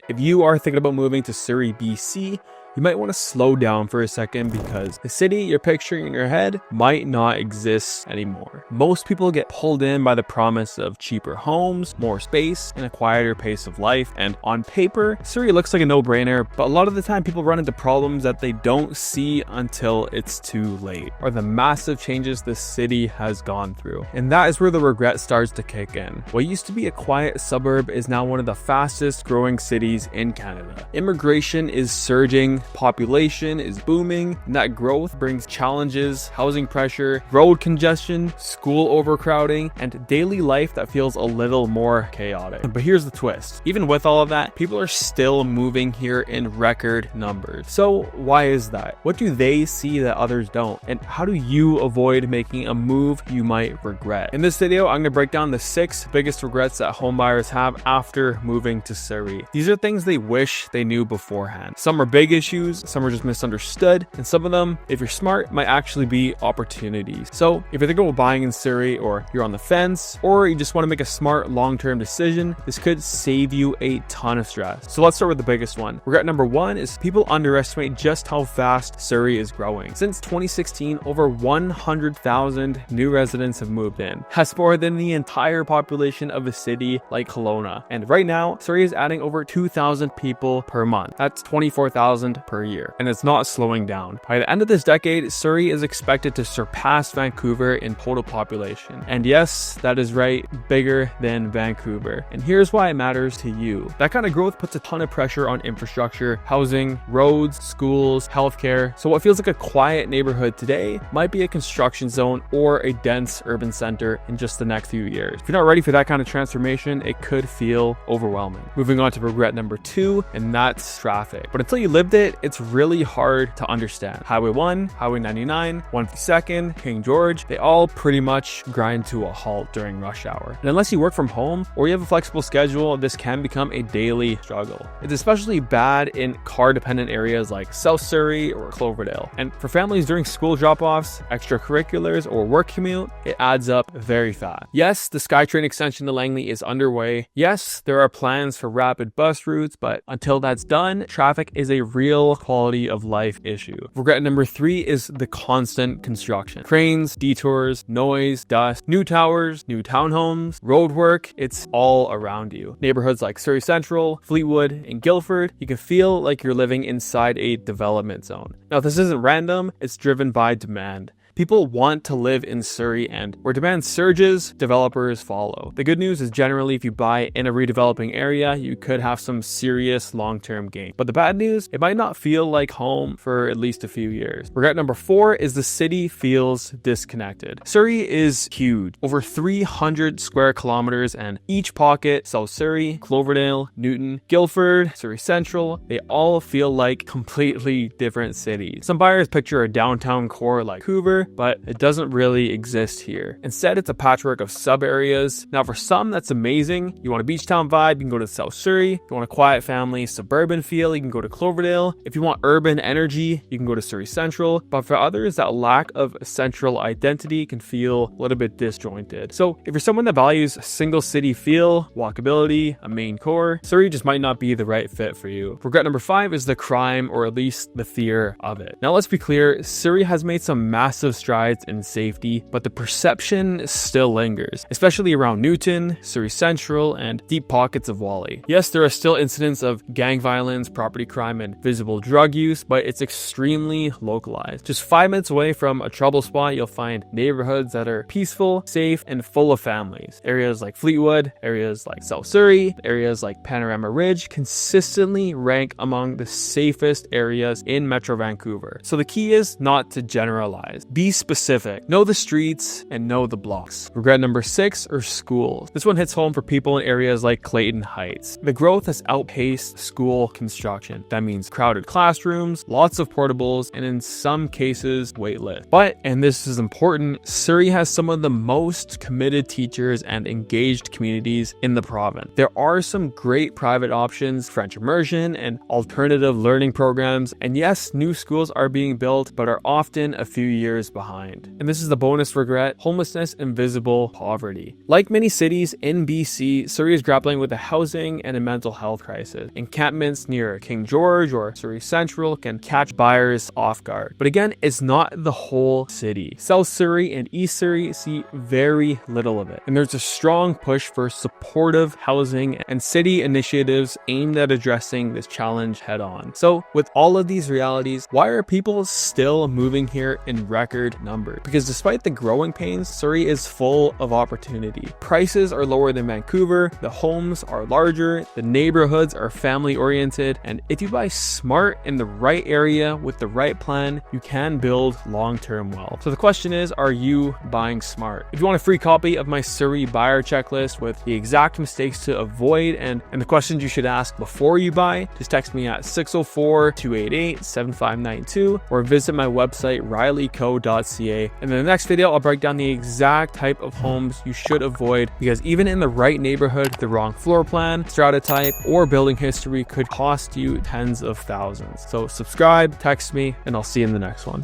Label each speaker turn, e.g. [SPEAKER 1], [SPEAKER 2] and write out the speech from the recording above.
[SPEAKER 1] If you are thinking about moving to Surrey, BC, you might want to slow down for a second because the city you're picturing in your head might not exist anymore. Most people get pulled in by the promise of cheaper homes, more space, and a quieter pace of life. And on paper, Surrey looks like a no-brainer, but a lot of the time people run into problems that they don't see until it's too late, or the massive changes the city has gone through. And that is where the regret starts to kick in. What used to be a quiet suburb is now one of the fastest growing cities in Canada. Immigration is surging, population is booming, and that growth brings challenges, housing pressure, road congestion, school overcrowding, and daily life that feels a little more chaotic. But here's the twist. Even with all of that, people are still moving here in record numbers. So why is that? What do they see that others don't? And how do you avoid making a move you might regret? In this video, I'm going to break down the 6 biggest regrets that homebuyers have after moving to Surrey. These are things they wish they knew beforehand. Some are big issues, some are just misunderstood, and some of them, if you're smart, might actually be opportunities. So if you're thinking about buying in Surrey, or you're on the fence, or you just want to make a smart long-term decision, this could save you a ton of stress. So let's start with the biggest one. Regret number 1 is people underestimate just how fast Surrey is growing. Since 2016, over 100,000 new residents have moved in. That's more than the entire population of a city like Kelowna. And right now, Surrey is adding over 2,000 people per month. That's 24,000 per year, and it's not slowing down. By the end of this decade, Surrey is expected to surpass Vancouver in total population. And yes, that is right, bigger than Vancouver. And here's why it matters to you. That kind of growth puts a ton of pressure on infrastructure, housing, roads, schools, healthcare. So what feels like a quiet neighborhood today might be a construction zone or a dense urban center in just the next few years. If you're not ready for that kind of transformation, it could feel overwhelming. Moving on to regret number 2, and that's traffic. But until you lived it, it's really hard to understand. Highway 1, Highway 99, 152nd, King George, they all pretty much grind to a halt during rush hour. And unless you work from home or you have a flexible schedule, this can become a daily struggle. It's especially bad in car-dependent areas like South Surrey or Cloverdale. And for families during school drop-offs, extracurriculars, or work commute, it adds up very fast. Yes, the SkyTrain extension to Langley is underway. Yes, there are plans for rapid bus routes, but until that's done, traffic is a real quality of life issue. Regret number 3 is the constant construction. Cranes, detours, noise, dust, new towers, new townhomes, road work, it's all around you. Neighborhoods like Surrey Central, Fleetwood, and Guildford, you can feel like you're living inside a development zone. Now, this isn't random, it's driven by demand. People want to live in Surrey, and where demand surges, developers follow. The good news is generally if you buy in a redeveloping area, you could have some serious long-term gain. But the bad news, it might not feel like home for at least a few years. Regret number 4 is the city feels disconnected. Surrey is huge, over 300 square kilometers, and each pocket, South Surrey, Cloverdale, Newton, Guildford, Surrey Central, they all feel like completely different cities. Some buyers picture a downtown core like Vancouver, but it doesn't really exist here. Instead, it's a patchwork of sub-areas. Now, for some, that's amazing. You want a beach town vibe, you can go to South Surrey. If you want a quiet family, suburban feel, you can go to Cloverdale. If you want urban energy, you can go to Surrey Central. But for others, that lack of central identity can feel a little bit disjointed. So if you're someone that values a single city feel, walkability, a main core, Surrey just might not be the right fit for you. Regret number 5 is the crime, or at least the fear of it. Now, let's be clear, Surrey has made some massive strides in safety, but the perception still lingers, especially around Newton, Surrey Central, and deep pockets of Wally. Yes, there are still incidents of gang violence, property crime, and visible drug use, but it's extremely localized. Just 5 minutes away from a trouble spot, you'll find neighborhoods that are peaceful, safe, and full of families. Areas like Fleetwood, areas like South Surrey, areas like Panorama Ridge consistently rank among the safest areas in Metro Vancouver. So the key is not to generalize. Be specific. Know the streets and know the blocks. Regret number 6 are schools. This one hits home for people in areas like Clayton Heights. The growth has outpaced school construction. That means crowded classrooms, lots of portables, and in some cases, wait lists. But, and this is important, Surrey has some of the most committed teachers and engaged communities in the province. There are some great private options, French immersion, and alternative learning programs. And yes, new schools are being built, but are often a few years behind. And this is the bonus regret: homelessness and visible poverty. Like many cities in BC, Surrey is grappling with a housing and a mental health crisis. Encampments near King George or Surrey Central can catch buyers off guard. But again, it's not the whole city. South Surrey and East Surrey see very little of it. And there's a strong push for supportive housing and city initiatives aimed at addressing this challenge head on. So with all of these realities, why are people still moving here in record numbers? Because despite the growing pains, Surrey is full of opportunity. Prices are lower than Vancouver, the homes are larger, the neighborhoods are family oriented, and if you buy smart in the right area with the right plan, you can build long-term wealth. So the question is, are you buying smart? If you want a free copy of my Surrey buyer checklist with the exact mistakes to avoid and the questions you should ask before you buy, just text me at 604-288-7592 or visit my website rileyco.ca. And in the next video, I'll break down the exact type of homes you should avoid, because even in the right neighborhood, the wrong floor plan, strata type, or building history could cost you tens of thousands. So subscribe, text me, and I'll see you in the next one.